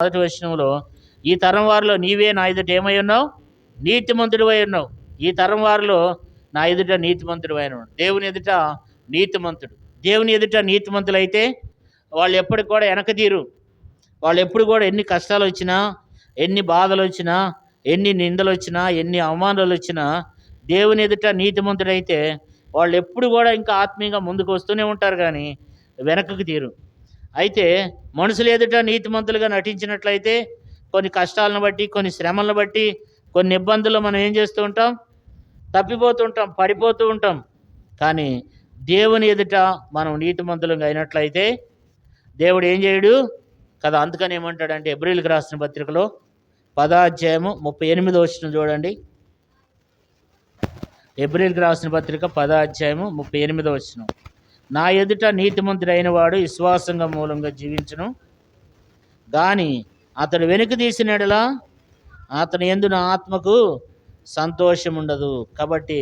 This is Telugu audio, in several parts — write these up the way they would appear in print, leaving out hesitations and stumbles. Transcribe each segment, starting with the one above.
మొదటి వచనంలో, ఈ తరం వారిలో నీవే నా ఎదుట ఏమై ఉన్నావు, నీతిమంతుడివై ఉన్నావు. ఈ తరం వారిలో నా ఎదుట నీతిమంతుడివై ఉన్నాడు. దేవుని ఎదుట నీతిమంతుడు. దేవుని ఎదుట నీతిమంతులైతే వాళ్ళు ఎప్పటికి కూడా వెనకతీరు. వాళ్ళు ఎప్పుడు కూడా ఎన్ని కష్టాలు వచ్చినా, ఎన్ని బాధలు వచ్చినా, ఎన్ని నిందలు వచ్చినా, ఎన్ని అవమానాలు వచ్చినా, దేవుని ఎదుట నీతిమంతుడైతే వాళ్ళు ఎప్పుడు కూడా ఇంకా ఆత్మీయంగా ముందుకు వస్తూనే ఉంటారు, కానీ వెనకకు తీరు. అయితే మనుషులు ఎదుట నీతిమంతులుగా నటించినట్లయితే కొన్ని కష్టాలను బట్టి, కొన్ని శ్రమలను బట్టి, కొన్ని ఇబ్బందులు మనం ఏం చేస్తూ ఉంటాం, తప్పిపోతూ ఉంటాం, పడిపోతూ ఉంటాం. కానీ దేవుని ఎదుట మనం నీతిమంతులుగా అయినట్లయితే దేవుడు ఏం చేయడు కదా. అందుకని ఏమంటాడంటే ఎబ్రీయులకు రాసిన పత్రికలో 10వ అధ్యాయము 38వ వచనం చూడండి. ఎబ్రీయులకు రాసిన పత్రిక 10వ అధ్యాయము 38వ వచనం. నా ఎదుట నీతిమంతుడైన వాడు విశ్వాసంగా మూలంగా జీవించును, కానీ అతడు వెనుక తీసిన యెడల అతని యందు నా ఆత్మకు సంతోషం ఉండదు. కాబట్టి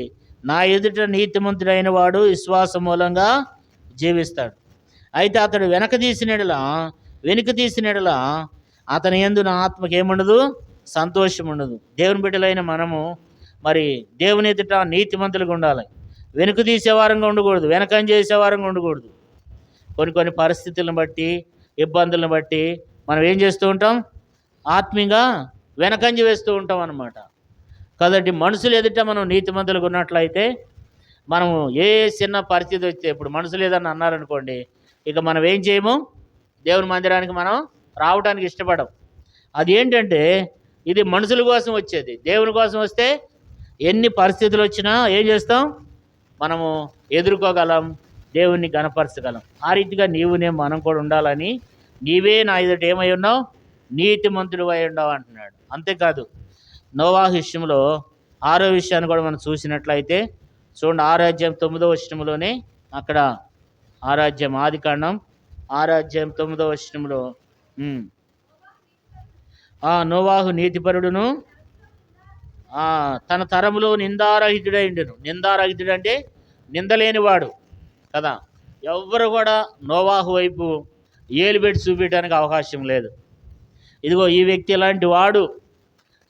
నా ఎదుట నీతిమంతుడైన వాడు విశ్వాస మూలంగా జీవిస్తాడు. అయితే అతడు వెనుక తీసిన యెడల అతని యందు నా ఆత్మకి ఏముండదు, సంతోషం ఉండదు. దేవుని బిడ్డలైన మనము మరి దేవుని ఎదుట నీతిమంతులుగా ఉండాలి. వెనుక తీసేవారంగా ఉండకూడదు, వెనకం చేసేవారంగా ఉండకూడదు. కొన్ని పరిస్థితులను బట్టి, ఇబ్బందులను బట్టి మనం ఏం చేస్తూ ఉంటాం, ఆత్మీయంగా వెనకంజ వేస్తూ ఉంటాం అన్నమాట. కాబట్టి మనుషులు ఎదుట మనం నీతిమంతులుగా ఉన్నట్లయితే మనము ఏ చిన్న పరిస్థితి వస్తే, ఇప్పుడు మనుషులు ఏదన్నా అన్నారనుకోండి, ఇక మనం ఏం చేయము, దేవుని మందిరానికి మనం రావడానికి ఇష్టపడం. అది ఏంటంటే ఇది మనుషుల కోసం వచ్చేది. దేవుని కోసం వస్తే ఎన్ని పరిస్థితులు వచ్చినా ఏం చేస్తాం, మనము ఎదుర్కోగలం, దేవుణ్ణి గణపరచగలం. ఆ రీతిగా మనం కూడా ఉండాలని, నీవే నా ఎదుట ఏమై ఉన్నావు, నీతిమంతుడు అయి ఉండవు అంటున్నాడు. అంతేకాదు నోవాహు విషయంలో 6వ విషయాన్ని కూడా మనం చూసినట్లయితే చూడండి, 6వ అధ్యాయం 9వ వచనంలోనే, అక్కడ 6వ అధ్యాయం ఆదికాండం 6వ అధ్యాయం 9వ వచనంలో, నోవాహు నీతిపరుడును తన తరములో నిందారహితుడైండును. నిందారహితుడు అంటే నిందలేనివాడు కదా. ఎవ్వరు కూడా నోవాహు వైపు ఏలు పెట్టి చూపించడానికి అవకాశం లేదు. ఇదిగో ఈ వ్యక్తి ఇలాంటి వాడు,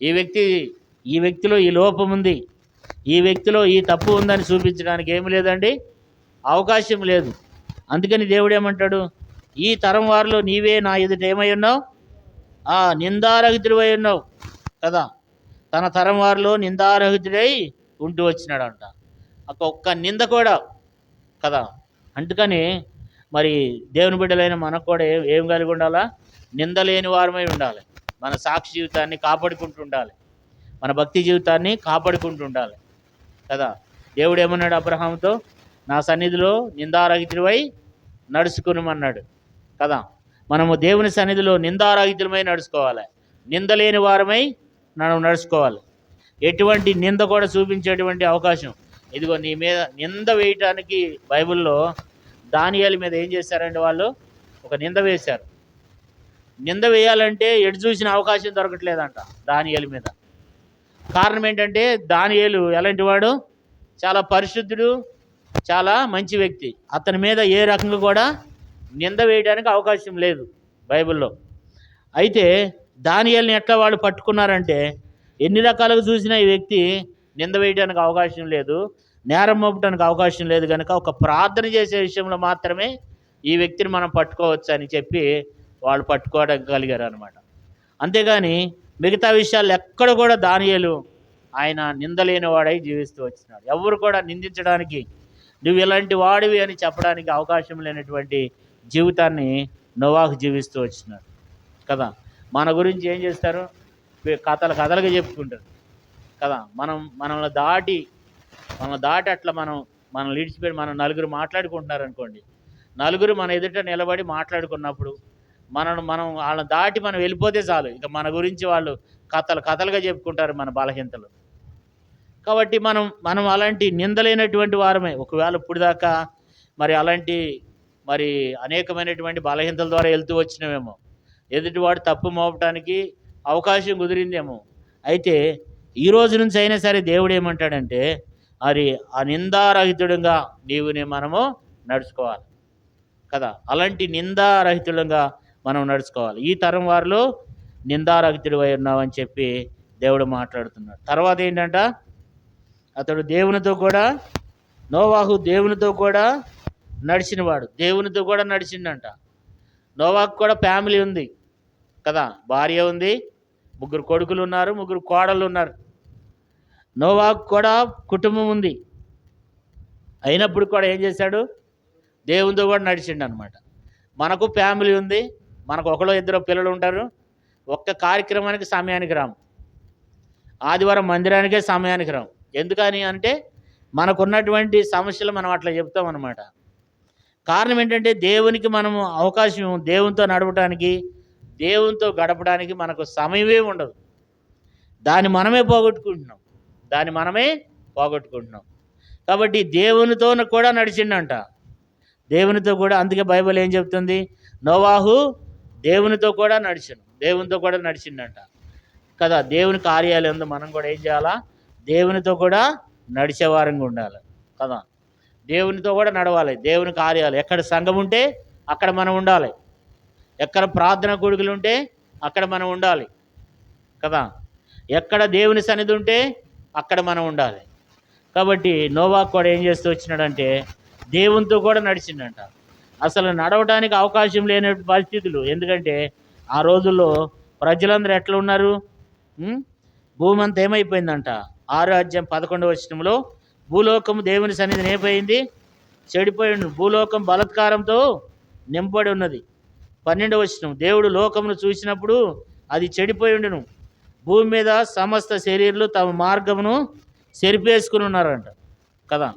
ఈ వ్యక్తిలో ఈ లోపం ఉంది, ఈ వ్యక్తిలో ఈ తప్పు ఉందని చూపించడానికి ఏమి లేదండి, అవకాశం లేదు. అందుకని దేవుడు ఏమంటాడు, ఈ తరం వారిలో నీవే నా ఎదుట ఏమై ఉన్నావు, నిందారహితుడై ఉన్నావు కదా. తన తరం వారిలో నిందారహితుడై ఉంటూ వచ్చినాడంట. ఒక్క నింద కూడా కదా. అందుకని మరి దేవుని బిడ్డలైన మనకు కూడా ఏం కలిగి ఉండాలా, నిందలేని వారమై ఉండాలి. మన సాక్షి జీవితాన్ని కాపాడుకుంటూ ఉండాలి, మన భక్తి జీవితాన్ని కాపాడుకుంటూ ఉండాలి కదా. దేవుడు ఏమన్నాడు అబ్రహాముతో, నా సన్నిధిలో నిందారహితుడివై నడుచుకునమన్నాడు కదా. మనము దేవుని సన్నిధిలో నిందారహితులమై నడుచుకోవాలి, నిందలేని వారమై మనం నడుచుకోవాలి. ఎటువంటి నింద కూడా చూపించేటువంటి అవకాశం, ఇదిగో నీ మీద నింద వేయటానికి బైబిల్లో దానియేలు మీద ఏం చేశారంటే వాళ్ళు ఒక నింద వేశారు. నింద వేయాలంటే ఎటు చూసిన అవకాశం దొరకట్లేదంట దానియేలు మీద. కారణం ఏంటంటే దానియేలు ఎలాంటి వాడు, చాలా పరిశుద్ధుడు, చాలా మంచి వ్యక్తి. అతని మీద ఏ రకంగా కూడా నింద వేయడానికి అవకాశం లేదు బైబిల్లో. అయితే దానియేలుని ఎట్లా వాళ్ళు పట్టుకున్నారంటే, ఎన్ని రకాలుగా చూసినా ఈ వ్యక్తి నింద వేయడానికి అవకాశం లేదు, నేరం మోపడానికి అవకాశం లేదు, కనుక ఒక ప్రార్థన చేసే విషయంలో మాత్రమే ఈ వ్యక్తిని మనం పట్టుకోవచ్చు అని చెప్పి వాళ్ళు పట్టుకోగలిగారు అనమాట. అంతేగాని మిగతా విషయాలు ఎక్కడ కూడా దానియేలు ఆయన నిందలేని వాడై జీవిస్తూ వచ్చినాడు. ఎవరు కూడా నిందించడానికి, నువ్వు ఇలాంటి వాడివి అని చెప్పడానికి అవకాశం లేనటువంటి జీవితాన్ని నోవాహు జీవిస్తూ వచ్చినాడు కదా. మన గురించి ఏం చేస్తారు, కథలుగా చెప్పుకుంటారు కదా. మనల్ని దాటి అట్లా మనం లీడ్చిపెట్టి మనం నలుగురు మాట్లాడుకుంటున్నారు అనుకోండి, నలుగురు మన ఎదుట నిలబడి మాట్లాడుకున్నప్పుడు మనం వాళ్ళని దాటి మనం వెళ్ళిపోతే చాలు, ఇక మన గురించి వాళ్ళు కథలుగా చెప్పుకుంటారు మన బలహీనతలు. కాబట్టి మనం అలాంటి నిందలేనటువంటి వారమే. ఒకవేళ ఇప్పుడు దాకా అలాంటి అనేకమైనటువంటి బలహీనతల ద్వారా వెళ్తూ వచ్చినామేమో, ఎదుటివాడు తప్పు మోపడానికి అవకాశం కుదిరిందేమో. అయితే ఈ రోజు నుంచి అయినా సరే దేవుడు ఏమంటాడంటే, ఆ నిందారహితుడంగా మనము నడుచుకోవాలి కదా. అలాంటి నిందారహితుడంగా మనం నడుచుకోవాలి. ఈ తరం వారిలో నిందారహితుడు అయి ఉన్నావు అని చెప్పి దేవుడు మాట్లాడుతున్నాడు. తర్వాత ఏంటంట, అతడు దేవునితో కూడా, నోవాహు దేవునితో కూడా నడిచినవాడు, దేవునితో కూడా నడిచిండంట. నోవాహు కూడా ఫ్యామిలీ ఉంది కదా, భార్య ఉంది, 3 కొడుకులు ఉన్నారు, 3 కోడళ్ళు ఉన్నారు. నోవాహు కూడా కుటుంబం ఉంది. అయినప్పుడు కూడా ఏం చేశాడు, దేవునితో కూడా నడిచిండు అనమాట. మనకు ఫ్యామిలీ ఉంది, మనకు 1-2 పిల్లలు ఉంటారు. ఒక్క కార్యక్రమానికి సమయానికి రాము, ఆదివారం మందిరానికే సమయానికి రాము. ఎందుకని అంటే మనకున్నటువంటి సమస్యలు మనం అట్లా చెప్తాం అనమాట. కారణం ఏంటంటే దేవునికి మనము అవకాశం, దేవునితో నడవడానికి, దేవునితో గడపడానికి మనకు సమయమే ఉండదు. దాన్ని మనమే పోగొట్టుకుంటున్నాం. కాబట్టి దేవునితో కూడా నడిచిండంట, దేవునితో కూడా. అందుకే బైబిల్ ఏం చెప్తుంది, నోవాహు దేవునితో కూడా నడిచిండంట కదా. దేవుని కార్యాలయంలో మనం కూడా ఏం చేయాలా, దేవునితో కూడా నడిచేవారంగా ఉండాలి కదా. దేవునితో కూడా నడవాలి. దేవుని కార్యాలు, ఎక్కడ సంఘం ఉంటే అక్కడ మనం ఉండాలి, ఎక్కడ ప్రార్థన కూడికలు ఉంటే అక్కడ మనం ఉండాలి కదా, ఎక్కడ దేవుని సన్నిధి ఉంటే అక్కడ మనం ఉండాలి. కాబట్టి నోవాహు కూడా ఏం చేస్తూ వచ్చినాడంటే దేవునితో కూడా నడిచిండంట. అసలు నడవడానికి అవకాశం లేని పరిస్థితులు. ఎందుకంటే ఆ రోజుల్లో ప్రజలందరూ ఎట్లా ఉన్నారు, భూమి అంతా ఏమైపోయిందంట. 6:11 వచనంలో, భూలోకము దేవుని సన్నిధిని ఏమైపోయింది, చెడిపోయిండు, భూలోకం బలత్కారంతో నింపబడి ఉన్నది. 12వ వచనం, దేవుడు లోకమును చూసినప్పుడు అది చెడిపోయిండును, భూమి మీద సమస్త శరీరులు తమ మార్గమును చెరిపేసుకుని ఉన్నారంట కదా.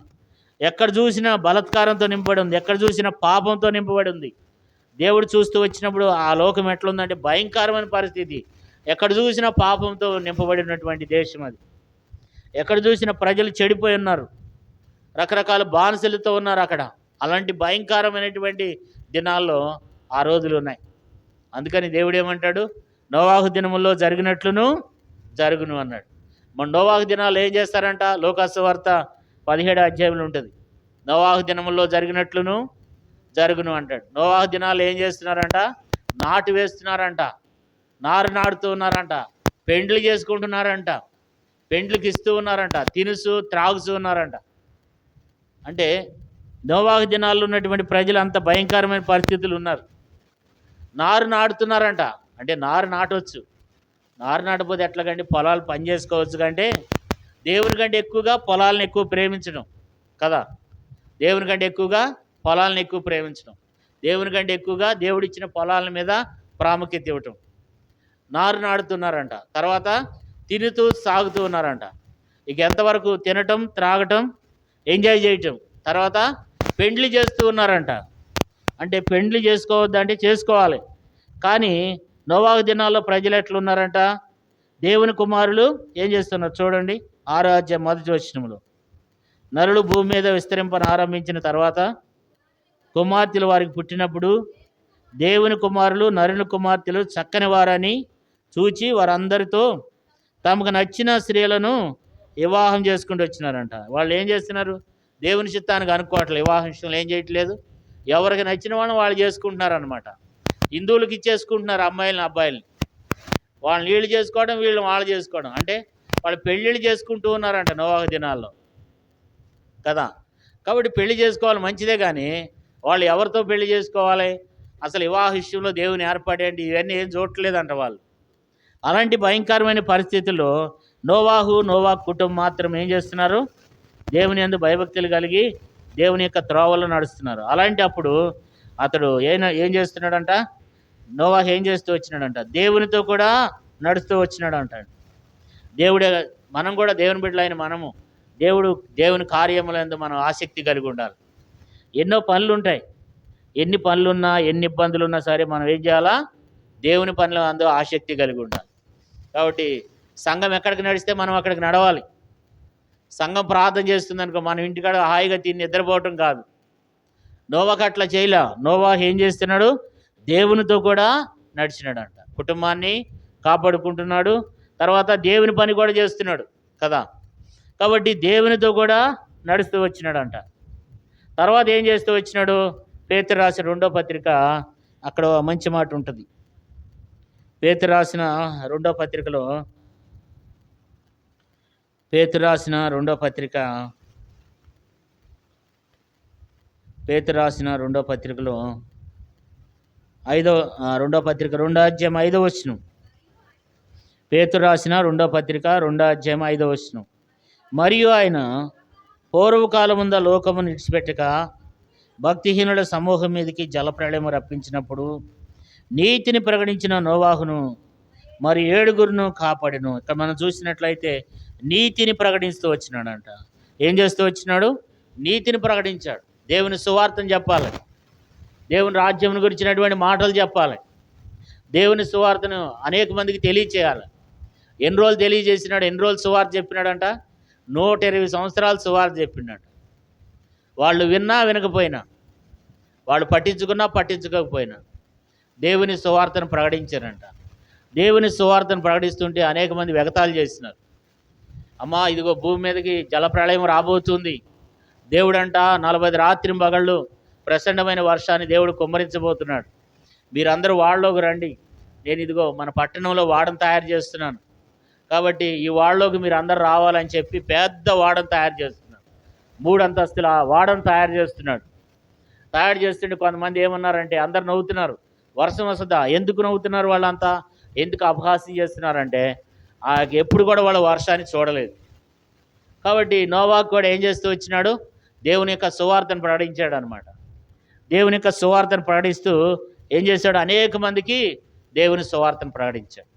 ఎక్కడ చూసినా బలత్కారంతో నింపబడి ఉంది, ఎక్కడ చూసినా పాపంతో నింపబడి ఉంది. దేవుడు చూస్తూ వచ్చినప్పుడు ఆ లోకం ఎట్లుందంటే భయంకరమైన పరిస్థితి. ఎక్కడ చూసినా పాపంతో నింపబడినటువంటి దేశం అది. ఎక్కడ చూసినా ప్రజలు చెడిపోయి ఉన్నారు, రకరకాల బానిసలతో ఉన్నారు అక్కడ. అలాంటి భయంకరమైనటువంటి దినాల్లో ఆ రోజులు ఉన్నాయి. అందుకని దేవుడు ఏమంటాడు, నోవాహు దినముల్లో జరిగినట్లును జరుగును అన్నాడు. మన నోవాహు దినాలు ఏం చేస్తారంట, లోకాసు వార్త 17వ అధ్యాయంలో ఉంటుంది. నోవాహు దినముల్లో జరిగినట్లును జరుగును అంటాడు. నోవాహు దినాలు ఏం చేస్తున్నారంట, నాటు వేస్తున్నారంట, నారు నాటుతూ ఉన్నారంట, పెండ్లు చేసుకుంటున్నారంట, పెండ్లకి ఇస్తూ ఉన్నారంట, తినుసు త్రాగుతూ ఉన్నారంట. అంటే నోవాహు దినాల్లో ఉన్నటువంటి ప్రజలు అంత భయంకరమైన పరిస్థితులు ఉన్నారు. నారు నాటుతున్నారంట, అంటే నారు నాటవచ్చు. నారు నాటపోతే ఎట్లాగండి, పొలాలు పని చేసుకోవచ్చు. కంటే దేవుని కంటే ఎక్కువగా పొలాలను ఎక్కువ ప్రేమించడం కదా, దేవుని కంటే ఎక్కువగా పొలాలను ఎక్కువ ప్రేమించడం, దేవుని కంటే ఎక్కువగా దేవుడిచ్చిన పొలాల మీద ప్రాముఖ్యత ఇవ్వటం. నారు నాడుతున్నారంట, తర్వాత తినుతూ సాగుతూ ఉన్నారంట. ఇక ఎంతవరకు తినటం, త్రాగటం, ఎంజాయ్ చేయటం, తర్వాత పెండ్లి చేస్తూ ఉన్నారంట. అంటే పెండ్లి చేసుకోవద్దంటే చేసుకోవాలి, కానీ నోవాహు దినాల్లో ప్రజలు ఎట్లున్నారంట, దేవుని కుమారులు ఏం చేస్తున్నారు చూడండి. 6వ అధ్యాయం 1వ వచనంలో, నరులు భూమి మీద విస్తరింపను ఆరంభించిన తర్వాత కుమార్తెలు వారికి పుట్టినప్పుడు దేవుని కుమారులు నరుని కుమార్తెలు చక్కని వారని చూచి వారందరితో తమకు నచ్చిన స్త్రీలను వివాహం చేసుకుంటూ వచ్చినారంట. వాళ్ళు ఏం చేస్తున్నారు, దేవుని చిత్తానికి అనుకోవట్లేదు, వివాహం విషయంలో ఏం చేయట్లేదు, ఎవరికి నచ్చిన వాళ్ళని వాళ్ళు చేసుకుంటున్నారనమాట. హిందువులకి ఇచ్చేసుకుంటున్నారు అమ్మాయిలని అబ్బాయిలని, వాళ్ళని వీళ్ళు చేసుకోవడం, వీళ్ళు వాళ్ళు చేసుకోవడం. అంటే వాళ్ళు పెళ్ళిళ్ళు చేసుకుంటూ ఉన్నారంట నోవాహు దినాల్లో కదా. కాబట్టి పెళ్లి చేసుకోవాలి మంచిదే, కానీ వాళ్ళు ఎవరితో పెళ్లి చేసుకోవాలి, అసలు వివాహ విషయంలో దేవుని ఏర్పాటేంటి, ఇవన్నీ ఏం చూడట్లేదంట వాళ్ళు. అలాంటి భయంకరమైన పరిస్థితుల్లో నోవాహు కుటుంబం మాత్రం ఏం చేస్తున్నారు, దేవుని యందు భయభక్తులు కలిగి దేవుని యొక్క త్రోవల్లో నడుస్తున్నారు. అలాంటి అప్పుడు అతడు ఏం చేస్తున్నాడంట, నోవాహు ఏం చేస్తూ వచ్చినాడంట, దేవునితో కూడా నడుస్తూ వచ్చినాడు అంటాడు. దేవుడే, మనం కూడా దేవుని బిడ్డలైన మనము దేవుని కార్యములందు మనం ఆసక్తి కలిగి ఉండాలి. ఎన్నో పనులు ఉంటాయి, ఎన్ని పనులున్నా ఎన్ని ఇబ్బందులు ఉన్నా సరే మనం ఏం చేయాలా, దేవుని పనుల అందు ఆసక్తి కలిగి ఉండాలి. కాబట్టి సంఘం ఎక్కడికి నడిస్తే మనం అక్కడికి నడవాలి. సంఘం ప్రార్థన చేస్తుంది అనుకో, మనం ఇంటికాడ హాయిగా తిని నిద్రపోవటం కాదు. నోవాహు అట్లా చేయలే. నోవాహు ఏం చేస్తున్నాడు, దేవునితో కూడా నడిచినాడంట, కుటుంబాన్ని కాపాడుకుంటున్నాడు, తర్వాత దేవుని పని కూడా చేస్తున్నాడు కదా. కాబట్టి దేవునితో కూడా నడుస్తూ వచ్చినాడంట. తర్వాత ఏం చేస్తూ వచ్చినాడు, పేతురు రాసిన 2వ పత్రిక, అక్కడ మంచి మాట ఉంటుంది. పేతురు రాసిన రెండో పత్రికలో పేతురు రాసిన రెండో పత్రికలో రెండో పత్రిక 2వ అధ్యాయం 5వ వచనం. పేతురు రాసిన రెండో పత్రిక 2వ అధ్యాయం 5వ వచనం. మరియు ఆయన పూర్వకాలముంద లోకమును విడిచిపెట్టక భక్తిహీనుల సమూహం మీదకి జలప్రళయము రప్పించినప్పుడు నీతిని ప్రకటించిన నోవాహును మరి 7గురును కాపాడెను. ఇక్కడ మనం చూసినట్లయితే నీతిని ప్రకటిస్తూ వచ్చినాడంట. ఏం చేస్తూ వచ్చినాడు? నీతిని ప్రకటించాడు. దేవుని సువార్తను చెప్పాలి, దేవుని రాజ్యం గురించినటువంటి మాటలు చెప్పాలి, దేవుని సువార్తను అనేక మందికి తెలియచేయాలి. ఎన్ని రోజులు తెలియజేసినాడు? ఎన్ని రోజులు సువార్త చెప్పినాడంట? 120 సంవత్సరాలు సువార్త చెప్పినాడు. వాళ్ళు విన్నా వినకపోయినా, వాళ్ళు పట్టించుకున్నా పట్టించుకోకపోయినా దేవుని సువార్తను ప్రకటించారంట. దేవుని సువార్తను ప్రకటిస్తుంటే అనేక మంది వెగతాలు చేసినారు. అమ్మా, ఇదిగో భూమి మీదకి జలప్రళయం రాబోతుంది, దేవుడంట 40 రాత్రింబగళ్ళు ప్రచండమైన వర్షాన్ని దేవుడు కుమ్మరించబోతున్నాడు, మీరందరూ వాడలోకి రండి, నేను ఇదిగో మన పట్టణంలో వాడను తయారు చేస్తున్నాను, కాబట్టి ఈ వాడలోకి మీరు అందరు రావాలని చెప్పి పెద్ద వాడను తయారు చేస్తున్నాడు. 3 అంతస్తుల వాడను తయారు చేస్తున్నాడు. తయారు చేస్తుంటే కొంతమంది ఏమన్నారంటే, అందరు నవ్వుతున్నారు, వర్షం వస్తుందా? ఎందుకు నవ్వుతున్నారు వాళ్ళంతా? ఎందుకు అపహాస్యం చేస్తున్నారంటే ఎప్పుడు కూడా వాళ్ళు వర్షాన్ని చూడలేదు. కాబట్టి నోవాహు కూడా ఏం చేస్తూ వచ్చినాడు? దేవుని యొక్క సువార్తను ప్రకటించాడు అనమాట. దేవుని యొక్క సువార్తను ప్రకటిస్తూ ఏం చేశాడు? అనేక మందికి దేవుని సువార్తను ప్రకటించాడు.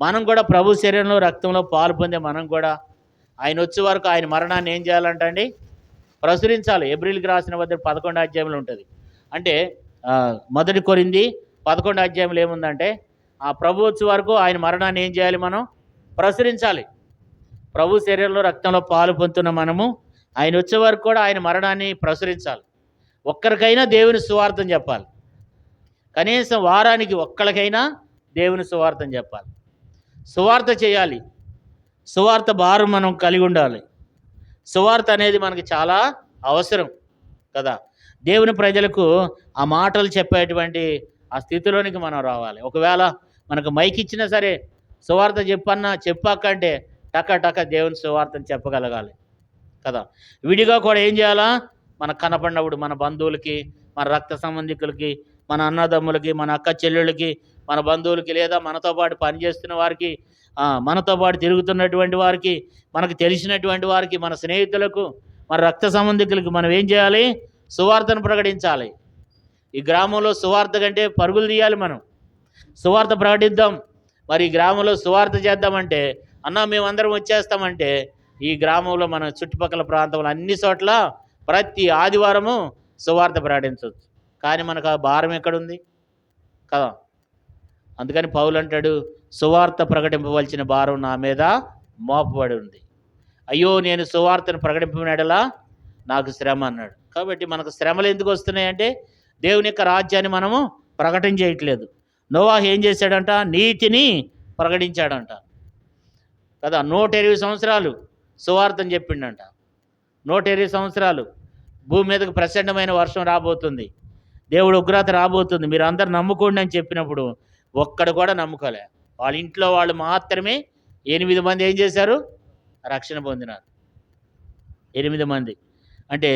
మనం కూడా ప్రభు శరీరంలో రక్తంలో పాలు పొందే మనం కూడా ఆయన వచ్చే వరకు ఆయన మరణాన్ని ఏం చేయాలంటండి? ప్రచురించాలి. ఎబ్రిల్కి రాసిన 11వ అధ్యాయంలో ఉంటుంది. అంటే 1 కొరింథీ 11వ అధ్యాయంలో ఏముందంటే, ఆ ప్రభు వచ్చే వరకు ఆయన మరణాన్ని ఏం చేయాలి? మనం ప్రచురించాలి. ప్రభు శరీరంలో రక్తంలో పాలు పొందుతున్న మనము ఆయన వచ్చే వరకు కూడా ఆయన మరణాన్ని ప్రచురించాలి. ఒక్కరికైనా దేవుని సువార్తను చెప్పాలి. కనీసం వారానికి ఒక్కరికైనా దేవుని సువార్తను చెప్పాలి. సువార్త చేయాలి. సువార్త భారం మనం కలిగి ఉండాలి. సువార్త అనేది మనకి చాలా అవసరం కదా. దేవుని ప్రజలకు ఆ మాటలు చెప్పేటువంటి ఆ స్థితిలోనికి మనం రావాలి. ఒకవేళ మనకు మైక్ ఇచ్చినా సరే సువార్త చెప్పాకంటే టక దేవుని సువార్తను చెప్పగలగాలి కదా. విడిగా కూడా ఏం చేయాలా? మనకు కనపడినప్పుడు మన బంధువులకి, మన రక్త సంబంధికులకి, మన అన్నదమ్ములకి, మన అక్క చెల్లెళ్ళకి, మన బంధువులకి, లేదా మనతో పాటు పనిచేస్తున్న వారికి, మనతో పాటు తిరుగుతున్నటువంటి వారికి, మనకు తెలిసినటువంటి వారికి, మన స్నేహితులకు, మన రక్త సంబంధికులకి మనం ఏం చేయాలి? సువార్తను ప్రకటించాలి. ఈ గ్రామంలో సువార్త కంటే పరుగులు తీయాలి. మనం సువార్త ప్రకటిద్దాం. మరి ఈ గ్రామంలో సువార్త చేద్దామంటే, అన్న మేమందరం వచ్చేస్తామంటే, ఈ గ్రామంలో మన చుట్టుపక్కల ప్రాంతంలో అన్ని చోట్ల ప్రతి ఆదివారము సువార్త ప్రకటించవచ్చు. కానీ మనకు ఆ భారం ఎక్కడుంది కదా. అందుకని పౌలు అంటాడు, సువార్త ప్రకటింపవలసిన భారం నా మీద మోపబడి ఉంది. అయ్యో, నేను సువార్తను ప్రకటింపనడలా నాకు శ్రమ అన్నాడు. కాబట్టి మనకు శ్రమలు ఎందుకు వస్తున్నాయంటే, దేవుని యొక్క రాజ్యాన్ని మనము ప్రకటన చేయట్లేదు. నోవాహు ఏం చేశాడంట? నీతిని ప్రకటించాడంట కదా. 120 సంవత్సరాలు సువార్తను చెప్పిండంట. 120 సంవత్సరాలు భూమి మీదకు ప్రచండమైన వర్షం రాబోతుంది, దేవుడు ఉగ్రత రాబోతుంది, మీరు అందరు నమ్ముకోండి అని చెప్పినప్పుడు ఒక్కడు కూడా నమ్ముకోలే. వాళ్ళ ఇంట్లో వాళ్ళు మాత్రమే 8 మంది ఏం చేశారు? రక్షణ పొందినారు. 8 మంది. అంటే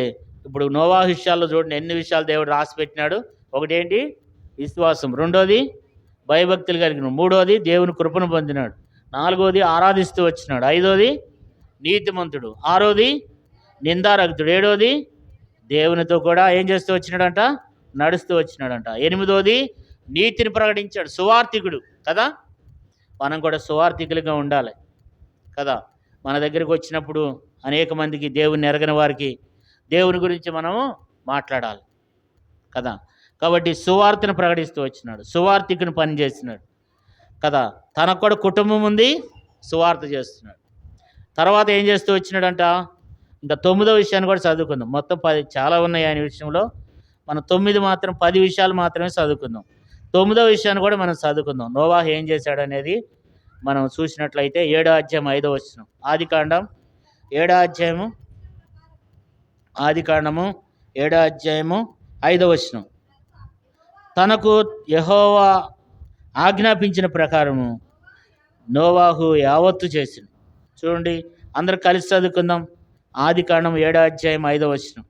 ఇప్పుడు నోవాహు విషయాల్లో చూడండి ఎన్ని విషయాలు దేవుడు రాసి పెట్టినాడు. ఒకటేంటి? విశ్వాసం. 2వది భయభక్తులు కలిగిన. 3వది దేవుని కృపను పొందినాడు. 4వది ఆరాధిస్తూ వచ్చినాడు. 5వది నీతిమంతుడు. 6వది నిందారహితుడు. 7వది దేవునితో కూడా ఏం చేస్తూ వచ్చినాడంట? నడుస్తూ వచ్చినాడంట. 8వది నీతిని ప్రకటించాడు. సువార్థికుడు కదా. మనం కూడా సువార్థికులుగా ఉండాలి కదా. మన దగ్గరికి వచ్చినప్పుడు అనేక మందికి, దేవుని ఎరగని వారికి దేవుని గురించి మనము మాట్లాడాలి కదా. కాబట్టి సువార్తను ప్రకటిస్తూ వచ్చినాడు, సువార్థికుని పని చేస్తున్నాడు కదా. తనకు కూడా కుటుంబం ఉంది, సువార్త చేస్తున్నాడు. తర్వాత ఏం చేస్తూ వచ్చినాడంట? ఇంకా 9వ విషయాన్ని కూడా చదువుకుందాం. మొత్తం 10 చాలా ఉన్నాయి ఆయన విషయంలో. మనం 10 విషయాలు మాత్రమే చదువుకుందాం. 9వ విషయాన్ని కూడా మనం చదువుకుందాం. నోవాహు ఏం చేశాడు అనేది మనం చూసినట్లయితే 7వ అధ్యాయం 5వ వచనం. ఆదికాండము 7వ అధ్యాయము 5వ వచనం. తనకు యెహోవా ఆజ్ఞాపించిన ప్రకారము నోవాహు యావత్తు చేసింది. చూడండి, అందరు కలిసి చదువుకుందాం. ఆదికాండం 7:5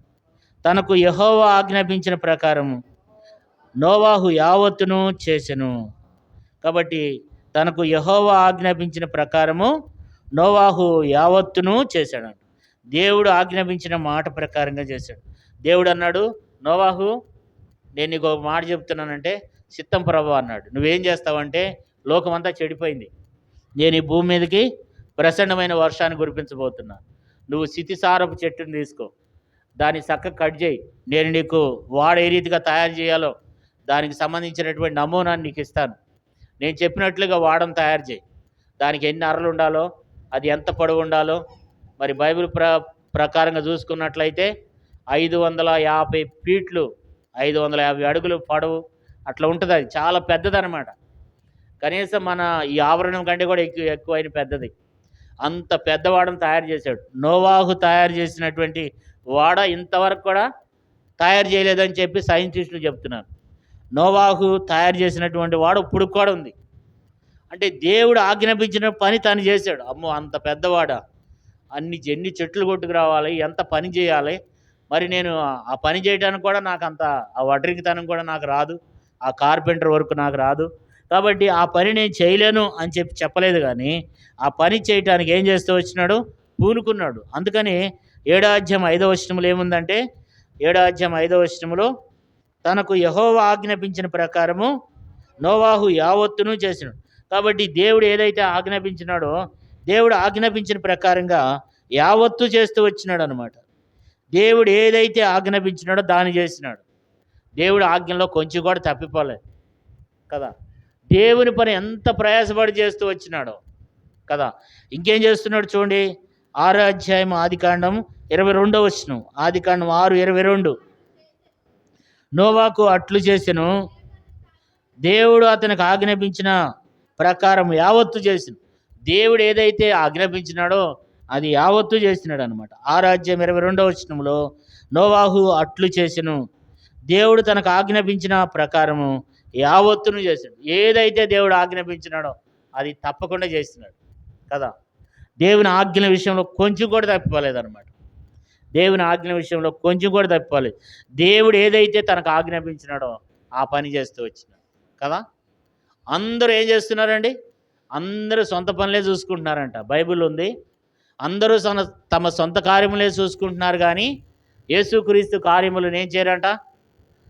తనకు యెహోవా ఆజ్ఞాపించిన ప్రకారము నోవాహు యావత్తును చేసెను. కాబట్టి తనకు యెహోవా ఆజ్ఞాపించిన ప్రకారము నోవాహు యావత్తును చేశాడు. దేవుడు ఆజ్ఞాపించిన మాట ప్రకారంగా చేశాడు. దేవుడు అన్నాడు, నోవాహు, నేను నీకు ఒక మాట చెప్తున్నానంటే, చిత్తం ప్రభు అన్నాడు. నువ్వేం చేస్తావంటే, లోకమంతా చెడిపోయింది, నేను ఈ భూమి మీదకి ప్రచండమైన వర్షాన్ని కురిపించబోతున్నా. నువ్వు సితిసారపు చెట్టుని తీసుకో, దాన్ని చక్కగా కట్ చేయి, నేను నీకు వాడ ఏ రీతిగా తయారు చేయాలో దానికి సంబంధించినటువంటి నమూనాన్ని నీకు ఇస్తాను. నేను చెప్పినట్లుగా వాడను తయారు చేయి. దానికి ఎన్ని అరలు ఉండాలో, అది ఎంత పొడవు ఉండాలో, మరి బైబిల్ ప్రకారంగా చూసుకున్నట్లయితే 550 ఫీట్లు, 550 అడుగులు పొడవు అట్లా ఉంటుంది. అది చాలా పెద్దదన్నమాట. కనీసం మన ఈ ఆవరణం కంటే కూడా ఎక్కువైన పెద్దది. అంత పెద్దవాడను తయారు చేశాడు. నోవాహు తయారు చేసినటువంటి వాడ ఇంతవరకు కూడా తయారు చేయలేదని చెప్పి సైంటిస్టులు చెప్తున్నారు. నోవాహు తయారు చేసినటువంటి వాడు ఇప్పుడు కూడా ఉంది. అంటే దేవుడు ఆజ్ఞాపించిన పని తను చేశాడు. అమ్మో, అంత పెద్దవాడ, ఎన్ని చెట్లు కొట్టుకు రావాలి, ఎంత పని చేయాలి. మరి నేను ఆ పని చేయడానికి కూడా నాకు అంత ఆ వడ్రికితనం కూడా నాకు రాదు, ఆ కార్పెంటర్ వర్క్ నాకు రాదు, కాబట్టి ఆ పని నేను చేయలేను అని చెప్పలేదు. కానీ ఆ పని చేయటానికి ఏం చేస్తూ వచ్చినాడు? పూనుకున్నాడు. అందుకని 7:5 ఏముందంటే, 7:5 తనకు యెహోవా ఆజ్ఞాపించిన ప్రకారము నోవాహు యావత్తును చేసినాడు. కాబట్టి దేవుడు ఏదైతే ఆజ్ఞాపించినాడో, దేవుడు ఆజ్ఞాపించిన ప్రకారంగా యావత్తు చేస్తూ వచ్చినాడు అనమాట. దేవుడు ఏదైతే ఆజ్ఞాపించినాడో దాన్ని చేసినాడు. దేవుడు ఆజ్ఞలో కొంచెం కూడా తప్పిపోలేదు కదా. దేవుని పని ఎంత ప్రయాసపడి చేస్తూ వచ్చినాడో కదా. ఇంకేం చేస్తున్నాడు చూడండి, 6 ఆదికాండం 22 ఆదికాండం 6:22 నోవాకు అట్లు చేసెను, దేవుడు అతనికి ఆజ్ఞాపించిన ప్రకారం యావత్తు చేసిన. దేవుడు ఏదైతే ఆజ్ఞాపించినాడో అది యావత్తు చేసినాడు అనమాట. 6:22 నోవాహు అట్లు చేసెను, దేవుడు తనకు ఆజ్ఞాపించిన ప్రకారము యావత్తును చేశాడు. ఏదైతే దేవుడు ఆజ్ఞాపించినాడో అది తప్పకుండా చేస్తున్నాడు కదా. దేవుని ఆజ్ఞల విషయంలో కొంచెం కూడా తప్పిపోలేదన్నమాట. దేవుని ఆజ్ఞల విషయంలో కొంచెం కూడా తప్పిపోలేదు. దేవుడు ఏదైతే తనకు ఆజ్ఞాపించినాడో ఆ పని చేస్తూ వచ్చినాడు కదా. అందరూ ఏం చేస్తున్నారండి? అందరూ సొంత పనులే చూసుకుంటున్నారంట. బైబిల్ ఉంది, అందరూ తమ సొంత కార్యములే చూసుకుంటున్నారు, కానీ యేసుక్రీస్తు కార్యములను ఏం చేయరంట,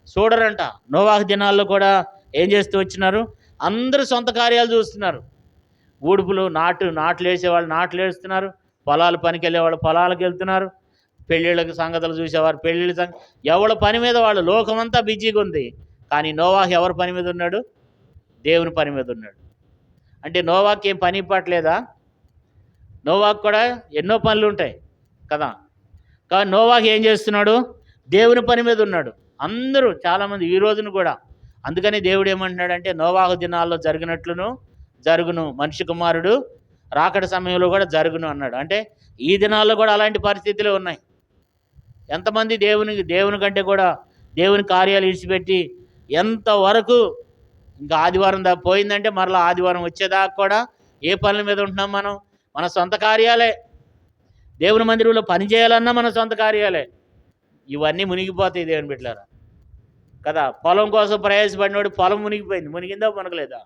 చూడరంట. నోవాహు దినాల్లో కూడా ఏం చేస్తూ వచ్చినారు? అందరూ సొంత కార్యాలు చూస్తున్నారు. ఊడుపులు నాట్లు వేసేవాళ్ళు నాట్లు వేస్తున్నారు, పొలాలు పనికి వెళ్ళేవాళ్ళు పొలాలకు వెళ్తున్నారు, పెళ్ళిళ్ళకి సంగతులు చూసేవారు పెళ్ళిళ్ళ ఎవరి పని మీద వాళ్ళు, లోకమంతా బిజీగా ఉంది. కానీ నోవాహు ఎవరి పని మీద ఉన్నాడు? దేవుని పని మీద ఉన్నాడు. అంటే నోవాహుకి ఏం పని పట్టలేదా? నోవాహు కూడా ఎన్నో పనులు ఉంటాయి కదా. కానీ నోవాహు ఏం చేస్తున్నాడు? దేవుని పని మీద ఉన్నాడు. అందరూ చాలామంది ఈ రోజున కూడా. అందుకని దేవుడు ఏమంటున్నాడంటే, నోవాహు దినాల్లో జరిగినట్లును జరుగును, మనిషి కుమారుడు రాకడ సమయంలో కూడా జరుగును అన్నాడు. అంటే ఈ దినాల్లో కూడా అలాంటి పరిస్థితులు ఉన్నాయి. ఎంతమంది దేవుని కంటే కూడా దేవుని కార్యాలు విడిచిపెట్టి ఎంతవరకు ఇంకా ఆదివారం దాకా పోయిందంటే మరలా ఆదివారం వచ్చేదాకా కూడా ఏ పనుల మీద ఉంటున్నాం మనం? మన సొంత కార్యాలే. దేవుని మందిరంలో పని చేయాలన్నా మన సొంత కార్యాలే. ఇవన్నీ మునిగిపోతాయి దేవుని బిడ్డలారా కదా. పొలం కోసం ప్రయాసపడినోడు పొలం మునిగిపోయింది, మునిగిందా మునగలేదా?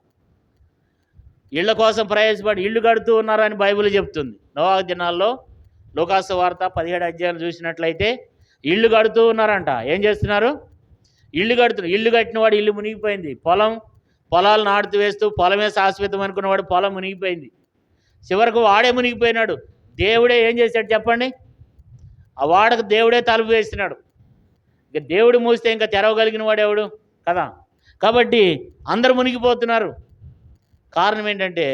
ఇళ్ల కోసం ప్రయాసపడి ఇళ్ళు కడుతూ ఉన్నారని బైబిల్ చెప్తుంది. నోవాహు దినాల్లో లూకాసు వార్త 17 చూసినట్లయితే ఇళ్ళు కడుతూ ఉన్నారంట. ఏం చేస్తున్నారు? ఇళ్ళు కడుతున్నారు. ఇళ్ళు కట్టిన వాడు ఇల్లు మునిగిపోయింది. పొలాలు నాటుతూ వేస్తూ పొలమే శాశ్వతం అనుకున్నవాడు పొలం మునిగిపోయింది. చివరకు వాడే మునిగిపోయినాడు. దేవుడే ఏం చేశాడు చెప్పండి? ఆ వాడకు దేవుడే తలుపు వేసినాడు. ఇక దేవుడు మూస్తే ఇంకా తెరవగలిగిన వాడెవడు కదా. కాబట్టి అందరూ మునిగిపోతున్నారు. కారణం ఏంటంటే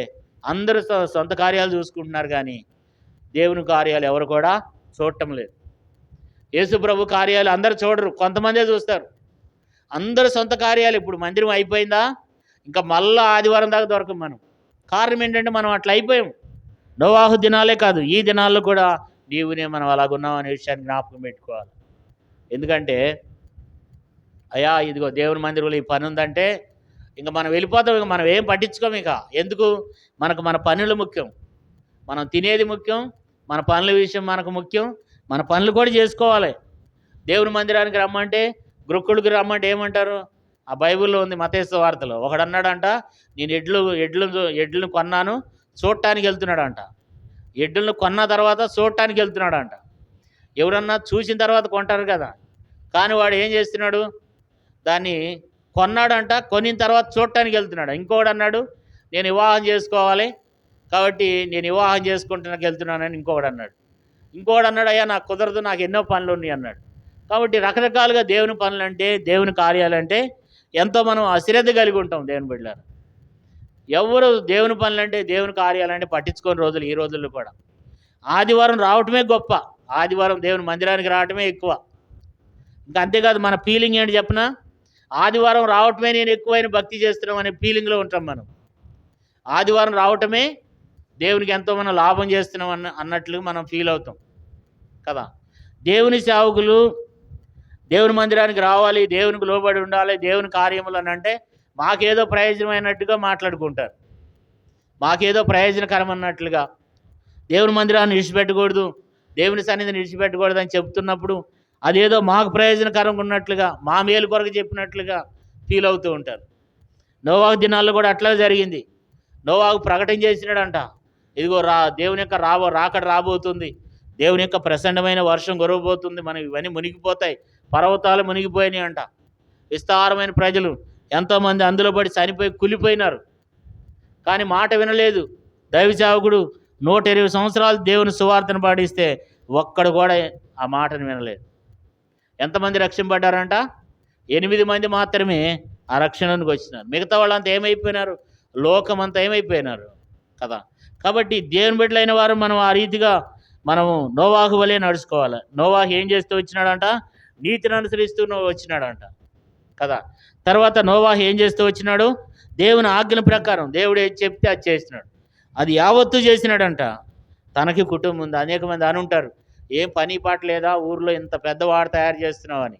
అందరూ సొంత కార్యాలు చూసుకుంటున్నారు, కానీ దేవుని కార్యాలు ఎవరు కూడా చూడటం లేదు. యేసు ప్రభు కార్యాలు అందరూ చూడరు, కొంతమందే చూస్తారు. అందరూ సొంత కార్యాలు. ఇప్పుడు మందిరం అయిపోయిందా, ఇంకా మళ్ళా ఆదివారం దాకా దొరకం మనం. కారణం ఏంటంటే మనం అట్లా అయిపోయాం. నోవాహు దినాలే కాదు, ఈ దినాల్లో కూడా నీవునే మనం అలాగున్నాం అనే విషయాన్ని జ్ఞాపకం పెట్టుకోవాలి. ఎందుకంటే అయ్యా ఇదిగో దేవుని మందిరంలో ఈ పని ఉందంటే ఇంకా మనం వెళ్ళిపోతాం, ఇంకా మనం ఏం పట్టించుకోము. ఇక ఎందుకు, మనకు మన పనులు ముఖ్యం, మనం తినేది ముఖ్యం, మన పనుల విషయం మనకు ముఖ్యం, మన పనులు కూడా చేసుకోవాలి. దేవుని మందిరానికి రమ్మంటే, గృక్కుడికి రమ్మంటే ఏమంటారు? ఆ బైబిల్లో ఉంది, మత్తయి సువార్తలో ఒకడన్నాడంట, నేను ఎడ్లను కొన్నాను, చూడటానికి వెళ్తున్నాడంట. ఎడ్లను కొన్న తర్వాత చూడటానికి వెళ్తున్నాడంట. ఎవరన్నా చూసిన తర్వాత కొంటారు కదా, కానీ వాడు ఏం చేస్తున్నాడు, దాన్ని కొన్నాడంట, కొనిన తర్వాత చూడటానికి వెళ్తున్నాడు. ఇంకోడు అన్నాడు, నేను వివాహం చేసుకోవాలి కాబట్టి నేను వివాహం చేసుకుంటానికి వెళ్తున్నానని ఇంకొకడు అన్నాడు. ఇంకోడు అన్నాడు, అయ్యా నాకు కుదరదు, నాకు ఎన్నో పనులు ఉన్నాయి అన్నాడు. కాబట్టి రకరకాలుగా దేవుని పనులంటే, దేవుని కార్యాలంటే ఎంతో మనం అశ్రద్ధ కలిగి ఉంటాం. దేవుని బిడ్డలారా, ఎవరు దేవుని పనులంటే, దేవుని కార్యాలంటే పట్టించుకోని రోజులు ఈ రోజుల్లో కూడా. ఆదివారం రావటమే గొప్ప, ఆదివారం దేవుని మందిరానికి రావటమే ఎక్కువ. ఇంకా అంతేకాదు, మన ఫీలింగ్ ఏంటి చెప్పనా, ఆదివారం రావటమే నేను ఎక్కువైన భక్తి చేస్తున్నాం అనే ఫీలింగ్లో ఉంటాం మనం. ఆదివారం రావటమే దేవునికి ఎంతో మనం లాభం చేస్తున్నాం అన్నట్లుగా మనం ఫీల్ అవుతాం కదా. దేవుని సేవకులు దేవుని మందిరానికి రావాలి, దేవునికి లోబడి ఉండాలి, దేవుని కార్యములు అని అంటే మాకేదో ప్రయోజనమైనట్టుగా మాట్లాడుకుంటారు, మాకేదో ప్రయోజనకరం అన్నట్లుగా. దేవుని మందిరాన్ని విడిచిపెట్టకూడదు, దేవుని సన్నిధిని విడిచిపెట్టకూడదు అని చెప్తున్నప్పుడు అదేదో మాకు ప్రయోజనకరంగా ఉన్నట్లుగా, మా మేలు కొరకు చెప్పినట్లుగా ఫీల్ అవుతూ ఉంటారు. నోవాహు దినాల్లో కూడా అట్లా జరిగింది. నోవాహు ప్రకటన చేసినాడంట, ఇదిగో దేవుని యొక్క రాకడ రాబోతుంది, దేవుని యొక్క ప్రచండమైన వర్షం కురవబోతుంది, మనం ఇవన్నీ మునిగిపోతాయి, పర్వతాలు మునిగిపోయినాయి అంట. విస్తారమైన ప్రజలు ఎంతోమంది అందులో పడి చనిపోయి కులిపోయినారు. కానీ మాట వినలేదు. దైవ సేవకుడు 120 సంవత్సరాలు దేవుని సువార్తను పాటిస్తే ఒక్కడు కూడా ఆ మాటను వినలేదు. ఎంతమంది రక్షింపడ్డారంట? 8 మంది మాత్రమే ఆ రక్షణలోకి వచ్చినారు. మిగతా వాళ్ళంతా ఏమైపోయినారు? లోకమంతా ఏమైపోయినారు కదా. కాబట్టి దేవుని బిడ్డలైన వారు మనం ఆ రీతిగా మనము నోవాహు వలె నడుచుకోవాలి. నోవాహు ఏం చేస్తూ వచ్చినాడంట? నీతిని అనుసరిస్తూ వచ్చినాడంట కదా. తర్వాత నోవాహు ఏం చేస్తూ వచ్చినాడు? దేవుని ఆజ్ఞల ప్రకారం దేవుడు ఏది చెప్తే అది చేస్తున్నాడు. అది యావత్తు చేసినాడంట. తనకి కుటుంబం ఉంది. అనేక మంది అనుంటారు, ఏం పని పాట లేదా ఊర్లో, ఇంత పెద్దవాడు తయారు చేస్తున్నావు అని.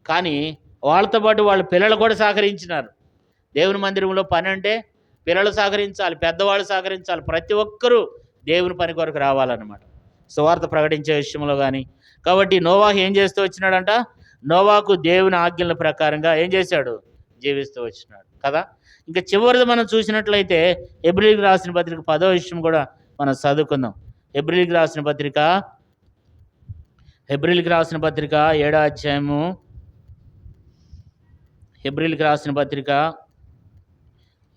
కానీ వాళ్ళతో పాటు వాళ్ళ పిల్లలు కూడా సహకరించినారు. దేవుని మందిరంలో పని అంటే పిల్లలు సహకరించాలి, పెద్దవాళ్ళు సహకరించాలి, ప్రతి ఒక్కరూ దేవుని పని కొరకు రావాలన్నమాట, సువార్త ప్రకటించే విషయంలో కానీ. కాబట్టి నోవాహు ఏం చేస్తూ వచ్చినాడంట? నోవాహు దేవుని ఆజ్ఞల ప్రకారంగా ఏం చేశాడు? జీవిస్తూ వచ్చినాడు కదా. ఇంకా చివరిది మనం చూసినట్లయితే హెబ్రీయులకు రాసిన పత్రిక 10వ విషయం కూడా మనం చదువుకుందాం. హెబ్రీయులకు రాసిన పత్రిక 7వ అధ్యాయము, హెబ్రీయులకు రాసిన పత్రిక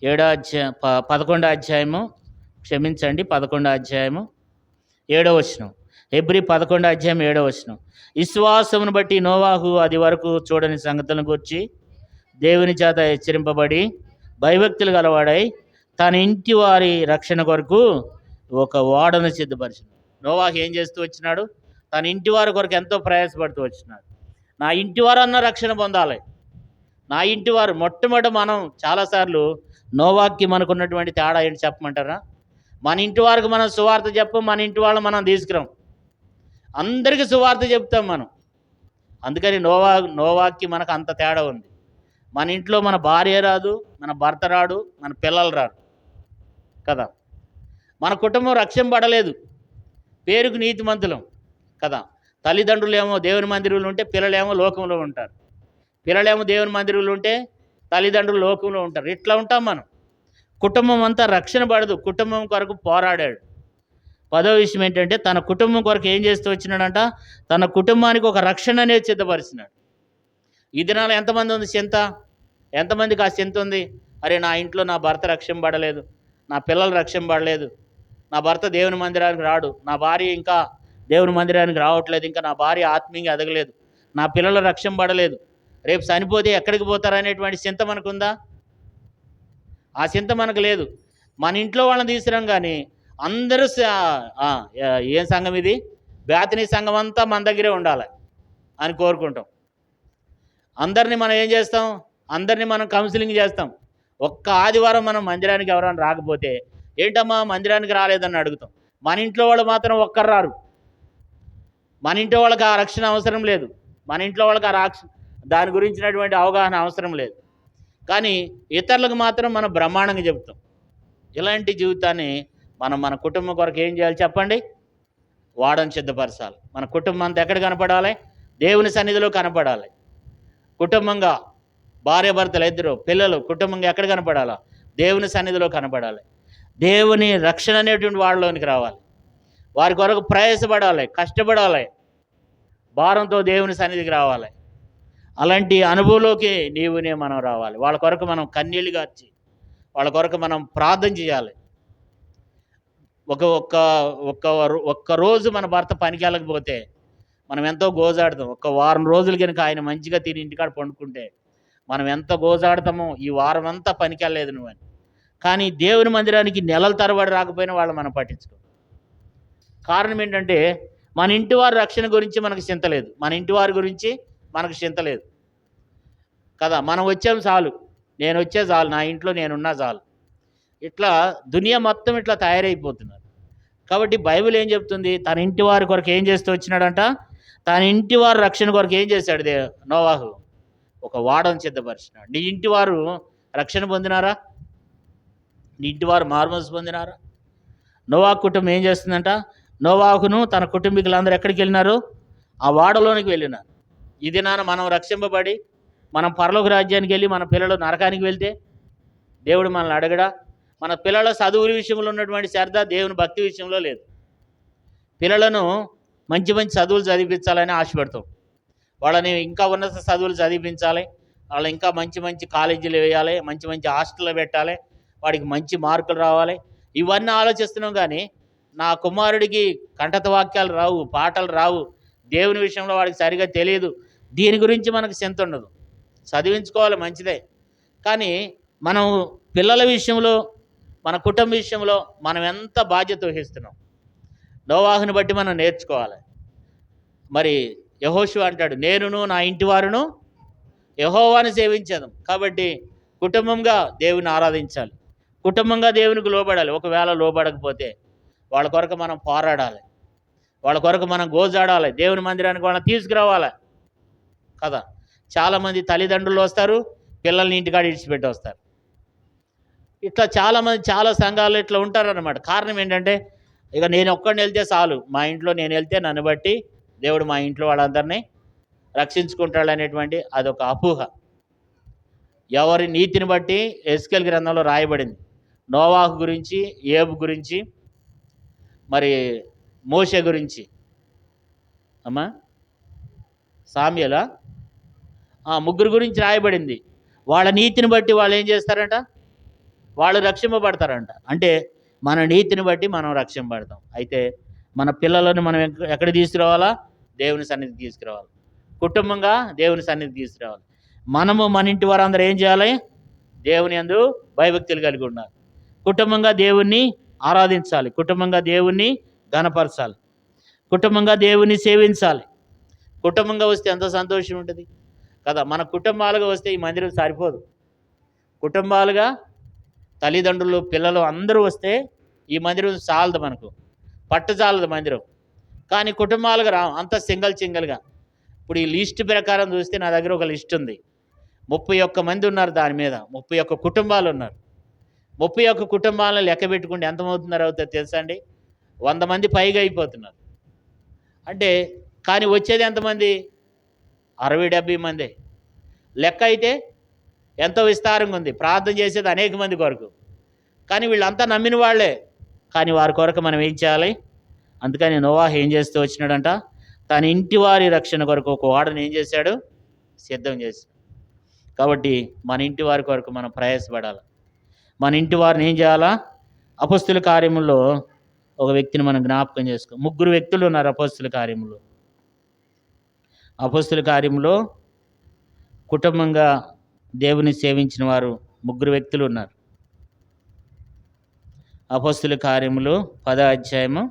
11వ అధ్యాయము, క్షమించండి 11వ అధ్యాయము 7వ వచనం. హెబ్రీ 11వ అధ్యాయం 7వ వచనం. విశ్వాసమును బట్టి నోవాహు అది వరకు చూడని సంగతులను గురించి దేవుని చేత హెచ్చరింపబడి భయభక్తులు గలవాడై తన ఇంటి వారి రక్షణ కొరకు ఒక ఓడను సిద్ధపరిచాడు. నోవాహు ఏం చేస్తూ వచ్చినాడు? తన ఇంటి వారి కొరకు ఎంతో ప్రయాసపడుతూ వచ్చినాడు. నా ఇంటి వారు అన్న రక్షణ పొందాలి. నా ఇంటి వారు మొట్టమొదటి మనం చాలాసార్లు నోవాహుకి మనకున్నటువంటి తేడా ఏంటి చెప్పమంటారా? మన ఇంటి వారికి మనం సువార్త చెప్పం, మన ఇంటి వాళ్ళు మనం తీసుకురాం. అందరికీ సువార్త చెప్తాం మనం. అందుకని నోవాహుకి మనకు అంత తేడా ఉంది. మన ఇంట్లో మన భార్య రాదు, మన భర్త రాడు, మన పిల్లలు రాడు కదా. మన కుటుంబం రక్షింపబడలేదు, పేరుకు నీతిమంతులం కదా. తల్లిదండ్రులు ఏమో దేవుని మందిరంలో ఉంటే పిల్లలేమో లోకంలో ఉంటారు, పిల్లలేమో దేవుని మందిరంలో ఉంటే తల్లిదండ్రులు లోకంలో ఉంటారు. ఇట్లా ఉంటాం మనం. కుటుంబం అంతా రక్షణ పడదు, కుటుంబం కొరకు పోరాడాడు. 10వ విషయం ఏంటంటే తన కుటుంబం కొరకు ఏం చేస్తూ వచ్చినాడంట? తన కుటుంబానికి ఒక రక్షణ అనేది సిద్ధపరిచినాడు. ఈ దినాలు ఎంతమంది ఉంది చింత? ఎంతమందికి ఆ చింత ఉంది? అరే నా ఇంట్లో నా భర్త రక్షింపబడలేదు, నా పిల్లలు రక్షింపబడలేదు, నా భర్త దేవుని మందిరానికి రాడు, నా భార్య ఇంకా దేవుని మందిరానికి రావట్లేదు, ఇంకా నా భార్య ఆత్మీయంగా ఎదగలేదు, నా పిల్లలు రక్షింపబడలేదు, రేపు చనిపోతే ఎక్కడికి పోతారనేటువంటి చింత మనకుందా? ఆ చింత మనకు లేదు. మన ఇంట్లో వాళ్ళని తీసుకురాం కానీ అందరూ ఏం సంఘం ఇది, బేతనీ సంఘం అంతా మన దగ్గరే ఉండాలి అని కోరుకుంటాం. అందరినీ మనం ఏం చేస్తాం? అందరినీ మనం కౌన్సిలింగ్ చేస్తాం. ఒక్క ఆదివారం మనం మందిరానికి ఎవరైనా రాకపోతే ఏంటమ్మా మందిరానికి రాలేదని అడుగుతాం. మన ఇంట్లో వాళ్ళు మాత్రం ఒక్కరు రారు. మన ఇంట్లో వాళ్ళకి ఆ రక్షణ అవసరం లేదు, మన ఇంట్లో వాళ్ళకి దాని గురించినటువంటి అవగాహన అవసరం లేదు. కానీ ఇతరులకు మాత్రం మనం బ్రహ్మాండంగా చెప్తాం. ఇలాంటి జీవితాన్ని మనం మన కుటుంబం కొరకు ఏం చేయాలి చెప్పండి? వాడని సిద్ధపరచాలి. మన కుటుంబం అంతా ఎక్కడ కనపడాలి? దేవుని సన్నిధిలో కనపడాలి. కుటుంబంగా భార్యాభర్తలు ఇద్దరు పిల్లలు కుటుంబంగా ఎక్కడ కనపడాలా? దేవుని సన్నిధిలో కనపడాలి. దేవుని రక్షణ అనేటువంటి వాళ్ళలోనికి రావాలి. వారి కొరకు ప్రయాసపడాలి, కష్టపడాలి, భారంతో దేవుని సన్నిధికి రావాలి. అలాంటి అనుభవంలోకి నీవునే మనం రావాలి. వాళ్ళ కొరకు మనం కన్నీళ్ళు గార్చి వాళ్ళ కొరకు మనం ప్రార్థన చేయాలి. ఒక్క రోజు మన భర్త పనికి వెళ్ళకపోతే మనం ఎంతో గోజాడతాం. ఒక వారం రోజులు కనుక ఆయన మంచిగా తిని ఇంటికాడ పండుకుంటే మనం ఎంత గోజాడతామో, ఈ వారం అంతా పనికి వెళ్ళలేదు నువ్వని. కానీ దేవుని మందిరానికి నెలల తరబడి రాకపోయినా వాళ్ళు మనం పట్టించుకో. కారణం ఏంటంటే మన ఇంటి వారి రక్షణ గురించి మనకు చింత లేదు, మన ఇంటి వారి గురించి మనకు చింత లేదు కదా. మనం వచ్చాం చాలు, నేను వచ్చే చాలు, నా ఇంట్లో నేనున్నా చాలు. ఇట్లా దునియా మొత్తం ఇట్లా తయారైపోతున్నారు. కాబట్టి బైబిల్ ఏం చెప్తుంది? తన ఇంటి వారి కొరకు ఏం చేస్తూ వచ్చినాడంట? తన ఇంటి వారి రక్షణ కొరకు ఏం చేశాడు నోవాహు? ఒక వాడను సిద్ధపరిచినాడు. నీ ఇంటి వారు రక్షణ పొందినారా? నీ ఇంటి వారు మారుమనసు పొందినారా? నోవాహు కుటుంబం ఏం చేస్తుందంట? నోవాహును తన కుటుంబీకులందరూ ఎక్కడికి వెళ్ళినారు? ఆ వాడలోనికి వెళ్ళినారు. ఈ దినాన మనం రక్షింపబడి మనం పరలోక రాజ్యానికి వెళ్ళి మన పిల్లలు నరకానికి వెళ్తే దేవుడు మనల్ని అడగడా? మన పిల్లల చదువుల విషయంలో ఉన్నటువంటి శ్రద్ధ దేవుని భక్తి విషయంలో లేదు. పిల్లలను మంచి మంచి చదువులు చదివించాలని ఆశపడతాం. వాళ్ళని ఇంకా ఉన్నత చదువులు చదివించాలి, వాళ్ళు ఇంకా మంచి మంచి కాలేజీలు వేయాలి, మంచి మంచి హాస్టల్లో పెట్టాలి, వాడికి మంచి మార్కులు రావాలి, ఇవన్నీ ఆలోచిస్తున్నాం. కానీ నా కుమారుడికి కంఠత వాక్యాలు రావు, పాటలు రావు, దేవుని విషయంలో వాడికి సరిగా తెలియదు, దీని గురించి మనకు చింత ఉండదు. చదివించుకోవాలి మంచిదే, కానీ మనం పిల్లల విషయంలో మన కుటుంబ విషయంలో మనం ఎంత బాధ్యత వహిస్తున్నాం నోవాహుని బట్టి మనం నేర్చుకోవాలి. మరి యెహోషువ అంటాడు, నేనును నా ఇంటి వారును యెహోవాను సేవించేదాం. కాబట్టి కుటుంబంగా దేవుని ఆరాధించాలి, కుటుంబంగా దేవునికి లోబడాలి. ఒకవేళ లోబడకపోతే వాళ్ళ కొరకు మనం పోరాడాలి, వాళ్ళ కొరకు మనం గోజాడాలి, దేవుని మందిరానికి వాళ్ళని తీసుకురావాలి కదా. చాలామంది తల్లిదండ్రులు వస్తారు, పిల్లల్ని ఇంటికాడ ఇడిచిపెట్టి వస్తారు. ఇట్లా చాలామంది చాలా సంఘాలు ఇట్లా ఉంటారన్నమాట. కారణం ఏంటంటే ఇక నేను ఒక్కడిని వెళ్తే చాలు, మా ఇంట్లో నేను వెళ్తే నన్ను బట్టి దేవుడు మా ఇంట్లో వాళ్ళందరినీ రక్షించుకుంటాడు అనేటువంటి అదొక అపోహ. ఎవరి నీతిని బట్టి ఎస్కేల్ గ్రంథంలో రాయబడింది. నోవాహు గురించి, ఏబు గురించి, మరి మోషే గురించి, అమ్మా సామ్యలా ముగ్గురు గురించి రాయబడింది. వాళ్ళ నీతిని బట్టి వాళ్ళు ఏం చేస్తారంట? వాళ్ళు రక్షింపబడతారంట. అంటే మన నీతిని బట్టి మనం రక్షింపబడతాం. అయితే మన పిల్లలను మనం ఎక్కడ తీసుకురావాలా? దేవుని సన్నిధికి తీసుకురావాలి. కుటుంబంగా దేవుని సన్నిధికి తీసుకురావాలి. మనము మన ఇంటి వారందరూ ఏం చేయాలి? దేవుని యందు భయభక్తులు కలిగి ఉండాలి. కుటుంబంగా దేవుణ్ణి ఆరాధించాలి, కుటుంబంగా దేవుణ్ణి ఘనపరచాలి, కుటుంబంగా దేవుణ్ణి సేవించాలి. కుటుంబంగా వస్తే ఎంత సంతోషం ఉంటుంది కదా. మన కుటుంబాలుగా వస్తే ఈ మందిరం సరిపోదు. కుటుంబాలుగా తల్లిదండ్రులు, పిల్లలు అందరూ వస్తే ఈ మందిరం చాలదు, మనకు పట్టు చాలదు మందిరం. కానీ కుటుంబాలుగా రా, అంత సింగల్గా. ఇప్పుడు ఈ లిస్ట్ ప్రకారం చూస్తే నా దగ్గర ఒక లిస్ట్ ఉంది. 31 మంది ఉన్నారు దాని మీద, 31 కుటుంబాలు ఉన్నారు. 31 కుటుంబాలను లెక్క పెట్టుకుంటే ఎంతమవుతున్నారో తెలుసా అండి? 100 మంది పైగా అయిపోతున్నారు. అంటే కానీ వచ్చేది ఎంతమంది? 60-70 మంది. లెక్క అయితే ఎంతో విస్తారంగా ఉంది. ప్రార్థన చేసేది అనేక మంది కొరకు, కానీ వీళ్ళంతా నమ్మిన వాళ్ళే. కానీ వారి కొరకు మనం ఏం చేయాలి? అందుకని నోవాహు ఏం చేస్తూ వచ్చినాడంట? తన ఇంటి వారి రక్షణ కొరకు ఒక వాడని ఏం చేశాడు? సిద్ధం చేశాడు. కాబట్టి మన ఇంటి వారి కొరకు మనం ప్రయాసపడాలి. మన ఇంటి వారిని ఏం చేయాలా? అపొస్తలుల కార్యముల్లో ఒక వ్యక్తిని మనం జ్ఞాపకం చేసుకో. 3 వ్యక్తులు ఉన్నారు అపొస్తలుల కార్యములో. అపొస్తలుల కార్యములో కుటుంబంగా దేవుని సేవించిన వారు 3 వ్యక్తులు ఉన్నారు. అపొస్తలుల కార్యములు 10వ అధ్యాయము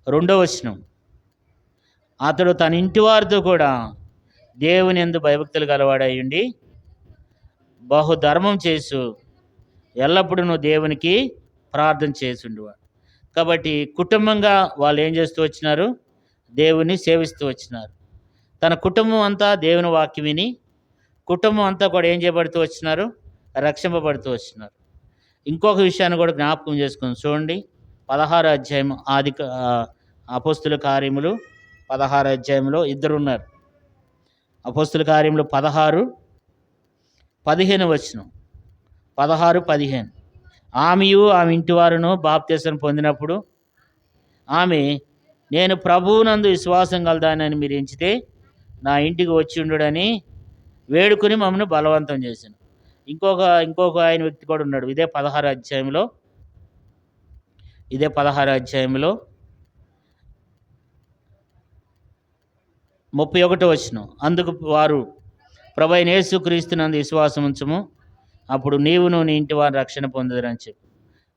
2వ వచనం. అతడు తన ఇంటి వారితో కూడా దేవుని యందు భయభక్తులు గలవాడై ఉండి బహుధర్మం చేసు ఎల్లప్పుడూ దేవునికి ప్రార్థన చేసుండేవాడు. కాబట్టి కుటుంబంగా వాళ్ళు ఏం చేస్తూ వచ్చినారు? దేవుని సేవిస్తూ వచ్చినారు. తన కుటుంబం అంతా దేవుని వాక్యం విని కుటుంబం అంతా కూడా ఏం చేయబడుతూ వచ్చినారు? రక్షింపబడుతూ వచ్చినారు. ఇంకొక విషయాన్ని కూడా జ్ఞాపకం చేసుకుని చూడండి. 16 అధ్యాయం అపోస్తుల కార్యములు 16 అధ్యాయంలో ఇద్దరున్నారు. అపోస్తుల కార్యములు 16:15 వచనం. 16:15. ఆమెయు ఆమె ఇంటి వారును బాప్తిసం పొందినప్పుడు ఆమె, నేను ప్రభువునందు విశ్వాసం కలదానని మీరు ఎంచితే నా ఇంటికి వచ్చి ఉండుడని వేడుకొని మమ్మల్ని బలవంతం చేశాను. ఇంకొక ఆయన వ్యక్తి కూడా ఉన్నాడు. ఇదే 16 అధ్యాయంలో 31 వచనం. అందుకు వారు, ప్రభువైన యేసుక్రీస్తునందు విశ్వాసం ఉంచుము, అప్పుడు నీవును నీ ఇంటి వారు రక్షణ పొందుదురని చెప్పి.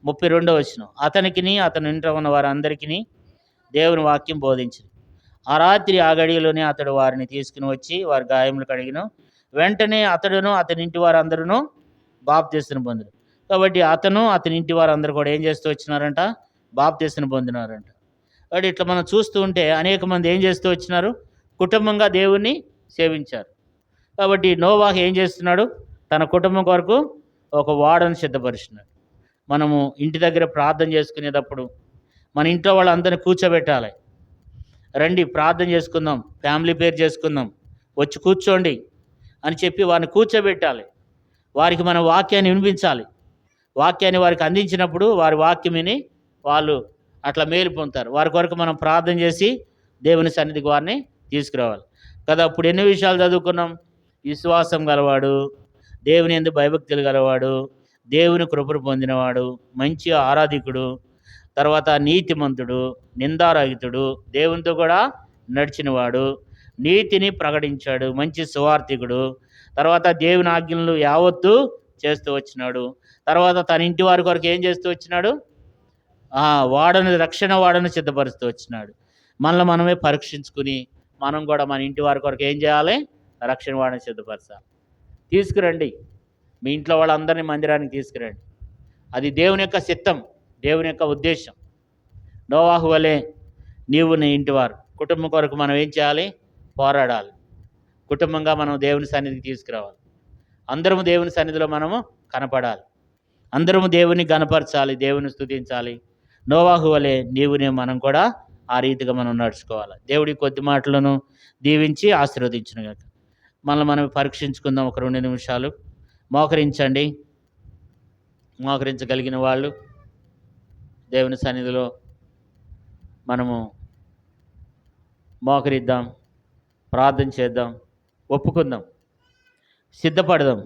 32 వచనం. అతనికిని అతని ఇంట్లో ఉన్న వారందరికీ దేవుని వాక్యం బోధించింది. ఆ రాత్రి ఆ గడియలోనే అతడు వారిని తీసుకుని వచ్చి వారి గాయములు కడిగిన వెంటనే అతడును అతని ఇంటి వారందరూ బాప్తిసం పొందారు. కాబట్టి అతను అతని ఇంటి వారందరూ కూడా ఏం చేస్తూ వచ్చినారంట? బాప్తిసం పొందినారంట. కాబట్టి ఇట్లా మనం చూస్తూ ఉంటే అనేక మంది ఏం చేస్తూ వచ్చినారు? కుటుంబంగా దేవుణ్ణి సేవించారు. కాబట్టి నోవాహు ఏం చేస్తున్నాడు? తన కుటుంబం కొరకు ఒక ఓడను సిద్ధపరుస్తున్నాడు. మనము ఇంటి దగ్గర ప్రార్థన చేసుకునేటప్పుడు మన ఇంట్లో వాళ్ళందరినీ కూర్చోబెట్టాలి. రండి ప్రార్థన చేసుకుందాం, ఫ్యామిలీ పేరు చేసుకుందాం, వచ్చి కూర్చోండి అని చెప్పి వారిని కూర్చోబెట్టాలి. వారికి మన వాక్యాన్ని వినిపించాలి. వాక్యాన్ని వారికి అందించినప్పుడు వారి వాక్యం విని వాళ్ళు అట్లా మేలు పొందుతారు. వారి కొరకు మనం ప్రార్థన చేసి దేవుని సన్నిధికి వారిని తీసుకురావాలి కదా. అప్పుడు ఎన్ని విషయాలు చదువుకున్నాం? విశ్వాసం గలవాడు, దేవుని యందు భయభక్తులు గలవాడు, దేవుని కృపను పొందినవాడు, మంచి ఆరాధికుడు, తర్వాత నీతిమంతుడు, నిందారహితుడు, దేవునితో కూడా నడిచినవాడు, నీతిని ప్రకటించాడు, మంచి సువార్థికుడు, తర్వాత దేవుని ఆజ్ఞలు యావత్తు చేస్తూ వచ్చినాడు. తర్వాత తన ఇంటి వారి కొరకు ఏం చేస్తూ వచ్చినాడు? రక్షణ వాడను సిద్ధపరుస్తూ వచ్చినాడు. మనల్ని మనమే పరీక్షించుకుని మనం కూడా మన ఇంటి వారి కొరకు ఏం చేయాలి? రక్షణ వాడని సిద్ధపరచాలి. తీసుకురండి, మీ ఇంట్లో వాళ్ళందరినీ మందిరానికి తీసుకురండి. అది దేవుని యొక్క చిత్తం, దేవుని యొక్క ఉద్దేశం. నోవాహు వలె నీవు నీ ఇంటివారు కుటుంబం కొరకు మనం ఏం చేయాలి? పోరాడాలి. కుటుంబంగా మనం దేవుని సన్నిధికి తీసుకురావాలి. అందరము దేవుని సన్నిధిలో మనము కనపడాలి. అందరము దేవుని గణపరచాలి, దేవుని స్తుతించాలి. నోవాహు వలె నీవునే మనం కూడా ఆ రీతిగా మనం నడుచుకోవాలి. దేవుడి కొద్ది మాటలను దీవించి ఆశీర్వదించును గాక. మనం పరీక్షించుకుందాం. ఒక 2 నిమిషాలు మోకరించండి. మోకరించగలిగిన వాళ్ళు దేవుని సన్నిధిలో మనము మోకరిద్దాం, ప్రార్థన చేద్దాం, ఒప్పుకుందాం, సిద్ధపడదాం,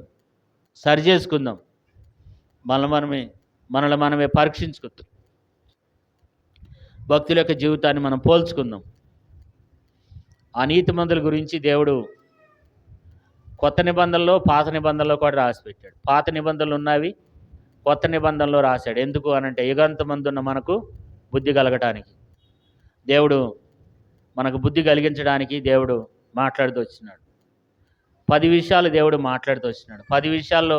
సరి చేసుకుందాం, మనల్ని మనమే పరీక్షించుకుందాం. భక్తుల యొక్క జీవితాన్ని మనం పోల్చుకుందాం. ఆ నీతిమంతుల గురించి దేవుడు కొత్త నిబంధనలో పాత నిబంధనలో కూడా రాసిపెట్టాడు. పాత నిబంధనలు ఉన్నవి కొత్త నిబంధనలో రాశాడు. ఎందుకు అనంటే యుగాంతమందున్న మనకు బుద్ధి కలగటానికి, దేవుడు మనకు బుద్ధి కలిగించడానికి దేవుడు మాట్లాడుతూ వచ్చినాడు. 10 విషయాలు దేవుడు మాట్లాడుతూ వచ్చినాడు. 10 విషయాల్లో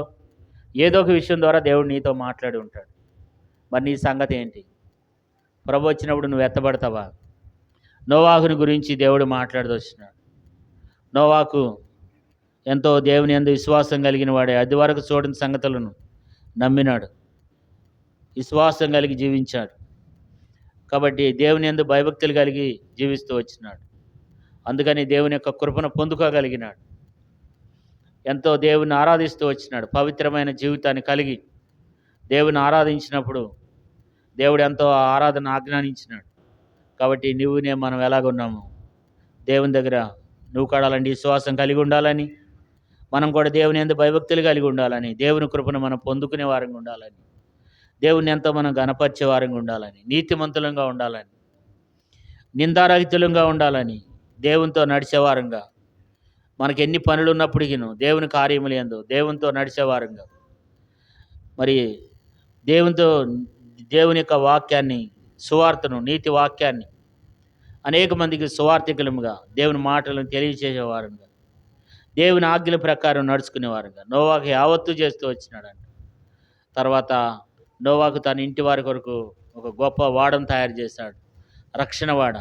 ఏదో ఒక విషయం ద్వారా దేవుడు నీతో మాట్లాడి ఉంటాడు. మరి నీ సంగతి ఏంటి? ప్రభు వచ్చినప్పుడు నువ్వు ఎత్తబడతావా? నోవాహుని గురించి దేవుడు మాట్లాడుతూ వచ్చినాడు. నోవాహు ఎంతో దేవుని యందు విశ్వాసం కలిగిన వాడే. అది వరకు చూడని సంగతులను నమ్మినాడు, విశ్వాసం కలిగి జీవించాడు. కాబట్టి దేవుని యందు భయభక్తులు కలిగి జీవిస్తూ వచ్చినాడు. అందుకని దేవుని యొక్క కృపను పొందుకోగలిగినాడు. ఎంతో దేవుని ఆరాధిస్తూ వచ్చినాడు. పవిత్రమైన జీవితాన్ని కలిగి దేవుని ఆరాధించినప్పుడు దేవుడు ఎంతో ఆరాధన ఆజ్ఞానించినాడు. కాబట్టి మనం ఎలాగున్నాము? దేవుని దగ్గర నువ్వు కడాలండి విశ్వాసం కలిగి ఉండాలని, మనం కూడా దేవుని యందు భయభక్తులు కలిగి ఉండాలని, దేవుని కృపను మనం పొందుకునే వారంగా ఉండాలని, దేవుని ఎంతో మనం గణపరిచే వారంగా ఉండాలని, నీతిమంతులంగా ఉండాలని, నిందారహితులంగా ఉండాలని, దేవునితో నడిచేవారంగా, మనకి ఎన్ని పనులు ఉన్నప్పటికీ దేవుని కార్యములు యందు దేవునితో నడిచేవారంగా, మరి దేవుని యొక్క వాక్యాన్ని, సువార్తను, నీతి వాక్యాన్ని అనేక మందికి సువార్థికులముగా దేవుని మాటలను తెలియచేసేవారంగా, దేవుని ఆజ్ఞల ప్రకారం నడుచుకునేవారుగా నోవాహు యావత్తు చేస్తూ వచ్చినాడంట. తర్వాత నోవాహు తన ఇంటి వారి కొరకు ఒక గొప్ప వాడను తయారు చేశాడు, రక్షణ వాడ.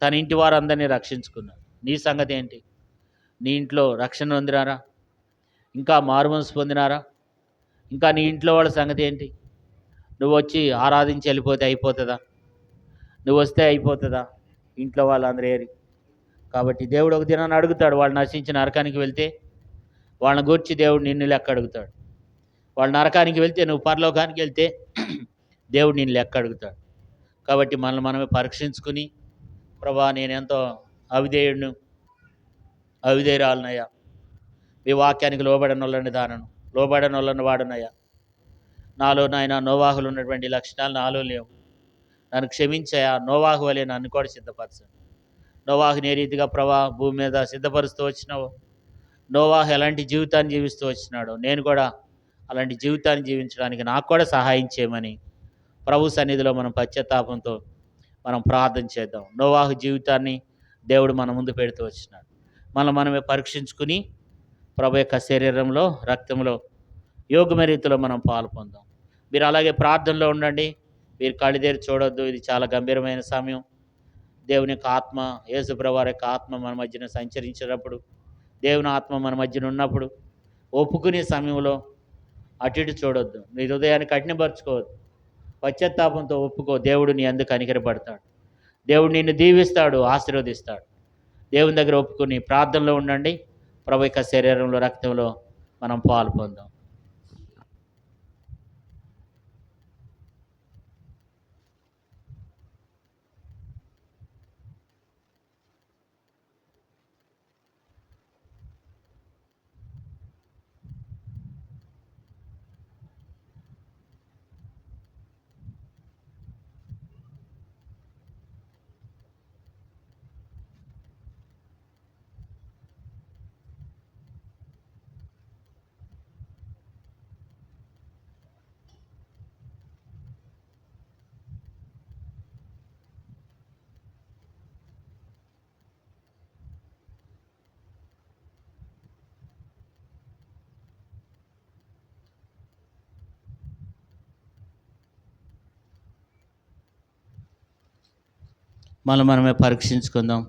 తన ఇంటి వారందరినీ రక్షించుకున్నాడు. నీ సంగతి ఏంటి? నీ ఇంట్లో రక్షణ పొందినారా? ఇంకా మారుమనసు పొందినారా? ఇంకా నీ ఇంట్లో వాళ్ళ సంగతి ఏంటి? నువ్వు వచ్చి ఆరాధించి వెళ్ళిపోతే అయిపోతుందా? నువ్వు వస్తే అయిపోతుందా? ఇంట్లో వాళ్ళందరూ ఏరి. కాబట్టి దేవుడు ఒక దినాన్ని అడుగుతాడు. వాళ్ళు నశించి నరకానికి వెళ్తే వాళ్ళని గూర్చి దేవుడు నిన్ను లెక్క అడుగుతాడు. వాళ్ళు నరకానికి వెళ్తే, నువ్వు పరలోకానికి వెళ్తే దేవుడు నిన్ను లెక్క అడుగుతాడు. కాబట్టి మనల్ని మనమే పరీక్షించుకుని, ప్రభా నేను ఎంతో అవిధేయుడును, అవిధేయురాలనయ్యా, మీ వాక్యానికి లోబడిన వాళ్ళని దానను, లోబడిన వాళ్ళని వాడునయ్యా. నాలో నాయన నోవాహులు ఉన్నటువంటి లక్షణాలు నాలో లేవు. నన్ను క్షమించయా. నోవాహు వలె నన్ను కూడా సిద్ధపరచండి. నోవాహుని ఏ రీతిగా ప్రభా భూమి మీద సిద్ధపరుస్తూ వచ్చినావు, నోవాహు ఎలాంటి జీవితాన్ని జీవిస్తూ వచ్చినాడో నేను కూడా అలాంటి జీవితాన్ని జీవించడానికి నాకు కూడా సహాయం చేయమని ప్రభు సన్నిధిలో మనం పశ్చాత్తాపంతో మనం ప్రార్థన చేద్దాం. నోవాహు జీవితాన్ని దేవుడు మన ముందు పెడుతూ వచ్చినాడు. మనమే పరీక్షించుకుని ప్రభు యొక్క శరీరంలో, రక్తంలో యోగ్యమైన రీతిలో మనం పాలు పొందాం. మీరు అలాగే ప్రార్థనలో ఉండండి. మీరు కళ్ళిదేరి చూడొద్దు. ఇది చాలా గంభీరమైన సమయం. దేవుని యొక్క ఆత్మ, యేసుప్రభు వారి యొక్క ఆత్మ మన మధ్యన సంచరించినప్పుడు, దేవుని ఆత్మ మన మధ్యన ఉన్నప్పుడు ఒప్పుకునే సమయంలో అటు ఇటు చూడొద్దు. నీ హృదయాన్ని కఠినపరచుకోవద్దు. పశ్చాత్తాపంతో ఒప్పుకో. దేవుడు నీ అందుకు కనికరపడతాడు. దేవుడు నిన్ను దీవిస్తాడు, ఆశీర్వదిస్తాడు. దేవుని దగ్గర ఒప్పుకుని ప్రార్థనలో ఉండండి. ప్రభు యొక్క శరీరంలో, రక్తంలో మనం పాలు పొందాం. మనమే పరీక్షించుకుందాం.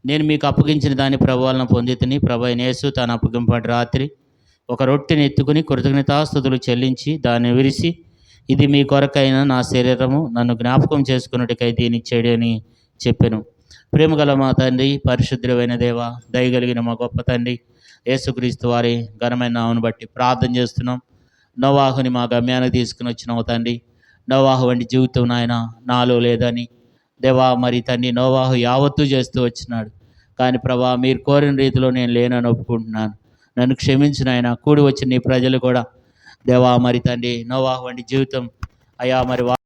నేను మీకు అప్పగించిన దాని ప్రభావాలను పొంది తిని, ప్రభు అయిన యేసు తాను అప్పగింపటి రాత్రి ఒక రొట్టెని ఎత్తుకుని కృతజ్ఞతాస్తుతులు చెల్లించి దాన్ని విరిసి, ఇది మీ కొరకైన నా శరీరము, నన్ను జ్ఞాపకం చేసుకున్నట్టుకై దీన్ని చేయడి అని చెప్పాను. ప్రేమగల మా తండ్రి, పరిశుద్ధమైన దేవ, దయగలిగిన మా గొప్ప తండ్రి, యేసుక్రీస్తు వారి ఘనమైన నామమును బట్టి ప్రార్థన చేస్తున్నాం. నోవాహుని మా గమ్యానికి తీసుకుని వచ్చినావు తండ్రి. నోవాహు వంటి జీవితం నాయన నాలో లేదని దేవా, మరి తండ్రి నోవాహు యావత్తు చేస్తూ వచ్చినాడు. కానీ ప్రభా, మీరు కోరిన రీతిలో నేను లేనని ఒప్పుకుంటున్నాను. నన్ను క్షమించిన ఆయన కూడి వచ్చిన నీ ప్రజలు కూడా దేవా, మరి తండ్రి నోవాహు వంటి జీవితం అయ్యా, మరి